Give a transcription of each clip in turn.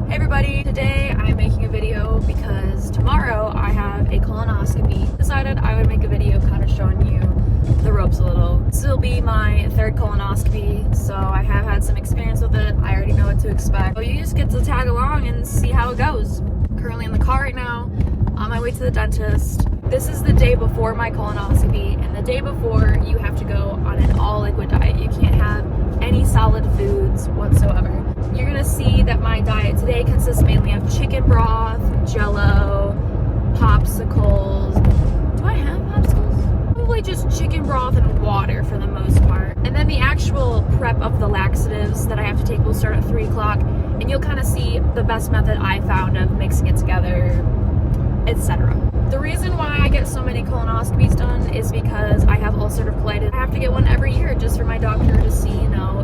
Hey everybody, today I'm making a video because tomorrow I have a colonoscopy. Decided I would make a video kind of showing you the ropes a little. This will be my third colonoscopy, so I have had some experience with it. I already know what to expect. So you just get to tag along and see how it goes. Currently in the car right now, on my way to the dentist. This is the day before my colonoscopy, and the day before you have to go on an all liquid diet. You can't have any solid foods whatsoever. You're gonna see that my diet today consists mainly of chicken broth, jello, popsicles. Do I have popsicles? Probably just chicken broth and water for the most part. And then the actual prep of the laxatives that I have to take will start at 3 o'clock, and you'll kind of see the best method I found of mixing it together, etc. The reason why I get so many colonoscopies done is because I have ulcerative colitis. I have to get one every year just for my doctor to see,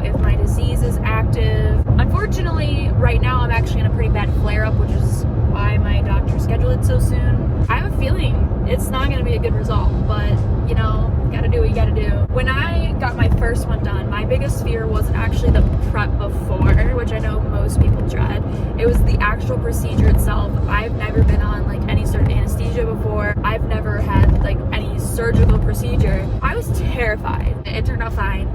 if my disease is active. Unfortunately, right now I'm actually in a pretty bad flare-up, which is why my doctor scheduled it so soon. I have a feeling it's not going to be a good result, but gotta do what you gotta do. When I got my first one done, my biggest fear wasn't actually the prep before, which I know most people dread. It was the actual procedure itself. I've never been on any sort of anesthesia before. I've never had any surgical procedure. I was terrified. It turned out fine.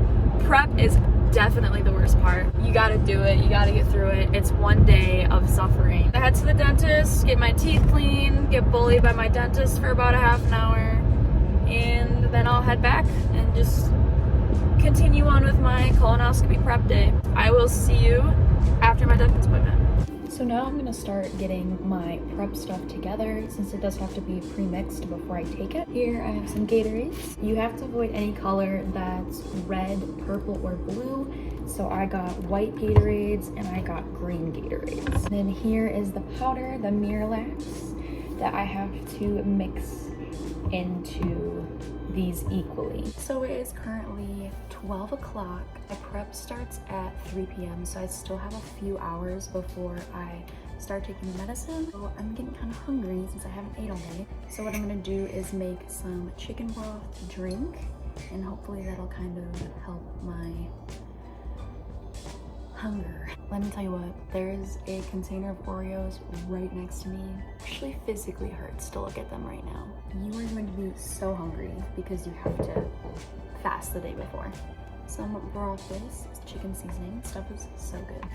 Prep is definitely the worst part. You gotta do it. You gotta get through it. It's one day of suffering. I head to the dentist, get my teeth clean, get bullied by my dentist for about a half an hour, and then I'll head back and just continue on with my colonoscopy prep day. I will see you after my dentist appointment. So now I'm gonna start getting my prep stuff together since it does have to be pre-mixed before I take it. Here I have some Gatorades. You have to avoid any color that's red, purple, or blue. So I got white Gatorades and I got green Gatorades. And then here is the powder, the Miralax, that I have to mix into these equally. So it is currently 12 o'clock. My prep starts at 3 p.m. so I still have a few hours before I start taking the medicine. So I'm getting kind of hungry since I haven't ate all day. So what I'm gonna do is make some chicken broth to drink, and hopefully that'll kind of help my hunger. Let me tell you what, there's a container of Oreos right next to me. Actually physically hurts to look at them right now. You are going to be so hungry because you have to fast the day before. Some broth base, chicken seasoning, stuff is so good.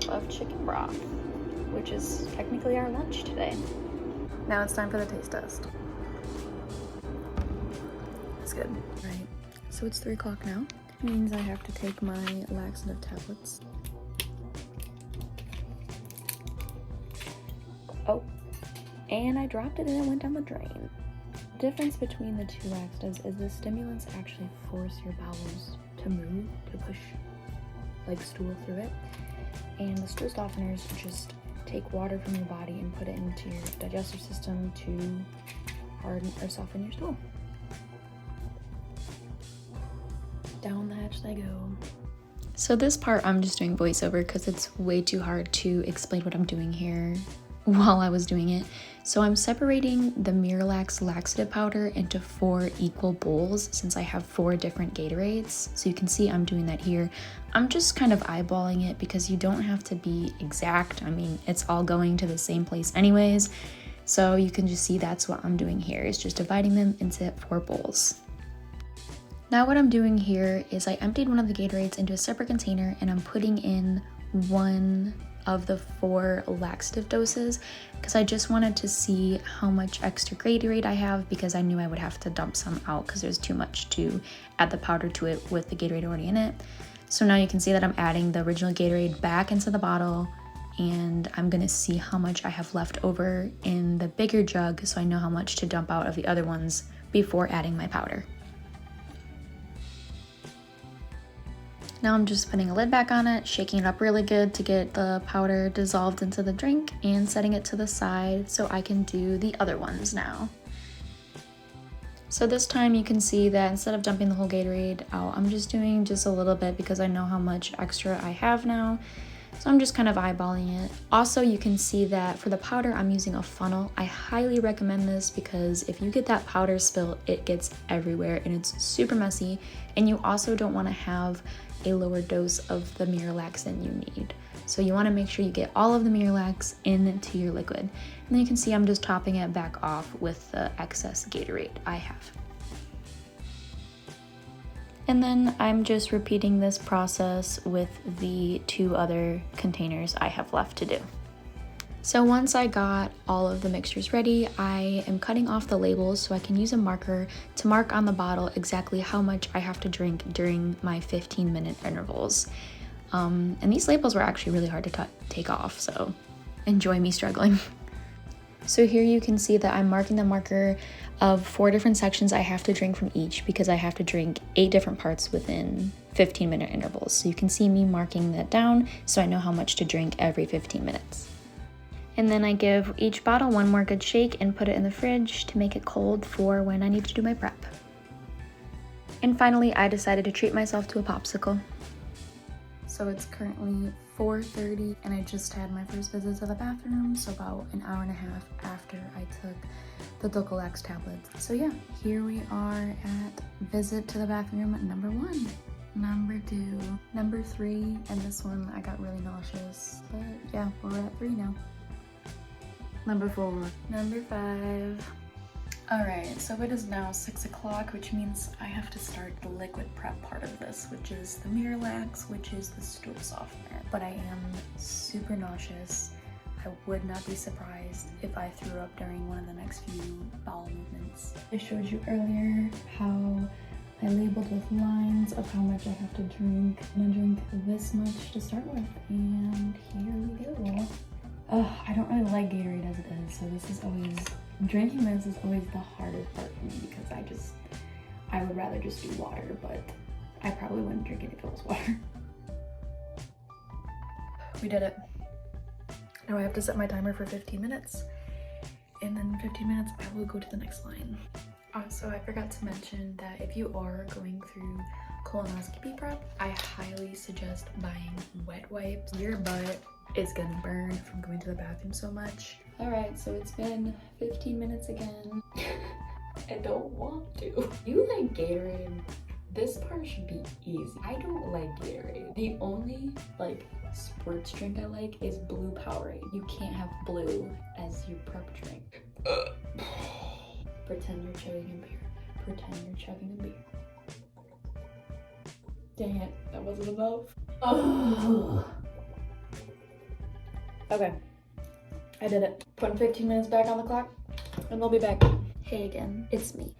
Of chicken broth, which is technically our lunch today. Now it's time for the taste test. It's good. Right, so it's 3 o'clock now. It means I have to take my laxative tablets. Oh, and I dropped it and it went down the drain. The difference between the two laxatives is the stimulants actually force your bowels to move, to push stool through it. And the stool softeners just take water from your body and put it into your digestive system to harden or soften your stool. Down the hatch they go. So this part I'm just doing voiceover because it's way too hard to explain what I'm doing here while I was doing it. So I'm separating the Miralax laxative powder into 4 equal bowls since I have 4 different Gatorades. So you can see I'm doing that here. I'm just kind of eyeballing it because you don't have to be exact. I mean, it's all going to the same place anyways. So you can just see that's what I'm doing here, is just dividing them into 4 bowls. Now what I'm doing here is I emptied one of the Gatorades into a separate container and I'm putting in one of the 4 laxative doses because I just wanted to see how much extra Gatorade I have, because I knew I would have to dump some out because there's too much to add the powder to it with the Gatorade already in it. So now you can see that I'm adding the original Gatorade back into the bottle, and I'm gonna see how much I have left over in the bigger jug so I know how much to dump out of the other ones before adding my powder. Now I'm just putting a lid back on it, shaking it up really good to get the powder dissolved into the drink, and setting it to the side so I can do the other ones now. So this time you can see that instead of dumping the whole Gatorade out, I'm just doing just a little bit because I know how much extra I have now. So I'm just kind of eyeballing it. Also, you can see that for the powder, I'm using a funnel. I highly recommend this because if you get that powder spill, it gets everywhere and it's super messy. And you also don't want to have a lower dose of the Miralax than you need. So you want to make sure you get all of the Miralax into your liquid. And then you can see I'm just topping it back off with the excess Gatorade I have. And then I'm just repeating this process with the 2 other containers I have left to do. So once I got all of the mixtures ready, I am cutting off the labels so I can use a marker to mark on the bottle exactly how much I have to drink during my 15-minute intervals. And these labels were actually really hard to take off, so enjoy me struggling. So here you can see that I'm marking the marker of 4 different sections I have to drink from each because I have to drink 8 different parts within 15-minute intervals. So you can see me marking that down so I know how much to drink every 15 minutes. And then I give each bottle one more good shake and put it in the fridge to make it cold for when I need to do my prep. And finally, I decided to treat myself to a popsicle. So it's currently 4:30 and I just had my first visit to the bathroom, so about an hour and a half after I took the Dulcolax tablets. So yeah, here we are at visit to the bathroom number 1, number 2, number 3, and this one I got really nauseous, but yeah, we're at 3 now. Number 4, number 5. Alright, so it is now 6 o'clock, which means I have to start the liquid prep part of this, which is the Miralax, which is the stool softener. But I am super nauseous. I would not be surprised if I threw up during one of the next few bowel movements. I showed you earlier how I labeled with lines of how much I have to drink, and I drink this much to start with, and here we go. I don't really like Gatorade as it is, so this is always, drinking this is always the hardest part for me because I would rather just do water, but I probably wouldn't drink it if it was water. We did it. Now I have to set my timer for 15 minutes, and then in 15 minutes I will go to the next line. Also, I forgot to mention that if you are going through colonoscopy prep, I highly suggest buying wet wipes. Your butt is gonna burn from going to the bathroom so much. Alright, so it's been 15 minutes again. I don't want to. You like Gatorade? This part should be easy. I don't like Gatorade. The only sports drink I like is blue Powerade. You can't have blue as your prep drink. Pretend you're chugging a beer. Pretend you're chugging a beer. Dang it, that wasn't enough. Oh. Okay, I did it. Putting 15 minutes back on the clock, and we'll be back. Hey again, it's me.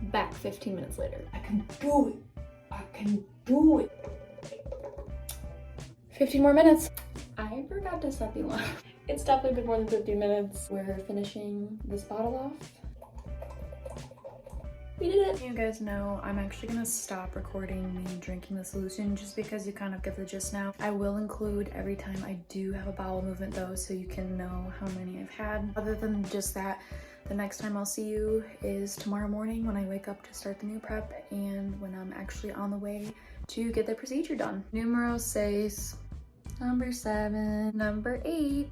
Back 15 minutes later. I can do it. I can do it. 15 more minutes. I forgot to set the alarm. It's definitely been more than 15 minutes. We're finishing this bottle off. We did it. You guys know I'm actually gonna stop recording me drinking the solution just because you kind of get the gist now. I will include every time I do have a bowel movement though, so you can know how many I've had. Other than just that, the next time I'll see you is tomorrow morning when I wake up to start the new prep and when I'm actually on the way to get the procedure done. Numero 6, number 7, number 8,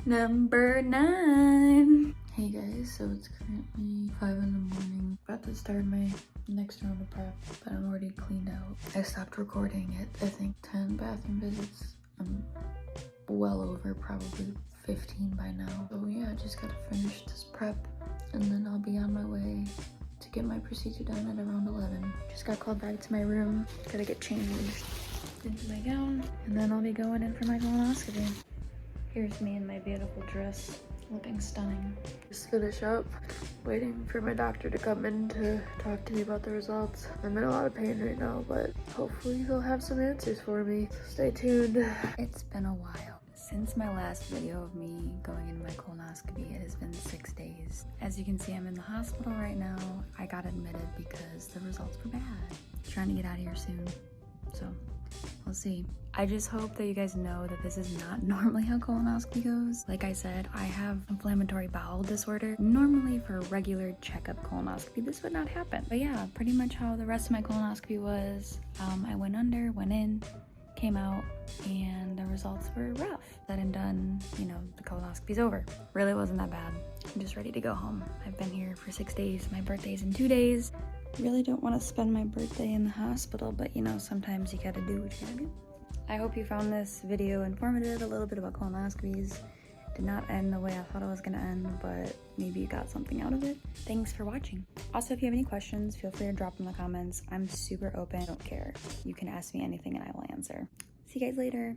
number 9. Hey guys, so it's currently 5 in the morning. About to start my next round of prep, but I'm already cleaned out. I stopped recording at I think 10 bathroom visits. I'm well over probably 15 by now. So yeah, I just gotta finish this prep and then I'll be on my way to get my procedure done at around 11. Just got called back to my room. Gotta get changed into my gown and then I'll be going in for my colonoscopy. Here's me in my beautiful dress. Looking stunning. Just finished up, waiting for my doctor to come in to talk to me about the results. I'm in a lot of pain right now, but hopefully they'll have some answers for me. So stay tuned. It's been a while. Since my last video of me going into my colonoscopy, it has been 6 days. As you can see, I'm in the hospital right now. I got admitted because the results were bad. Trying to get out of here soon. So We'll see. I just hope that you guys know that this is not normally how colonoscopy goes. Like I said, I have inflammatory bowel disorder. Normally for a regular checkup colonoscopy, this would not happen. But yeah, pretty much how the rest of my colonoscopy was. I went under, went in, came out, and the results were rough. Said and done, you know, the colonoscopy's over. Really wasn't that bad. I'm just ready to go home. I've been here for 6 days. My birthday's in 2 days. Really don't want to spend my birthday in the hospital, but you know, sometimes you gotta do what you gotta do. I hope you found this video informative, a little bit about colonoscopies. Did not end the way I thought it was gonna end, but maybe you got something out of it. Thanks for watching. Also, if you have any questions, feel free to drop them in the comments. I'm super open, I don't care. You can ask me anything and I will answer. See you guys later.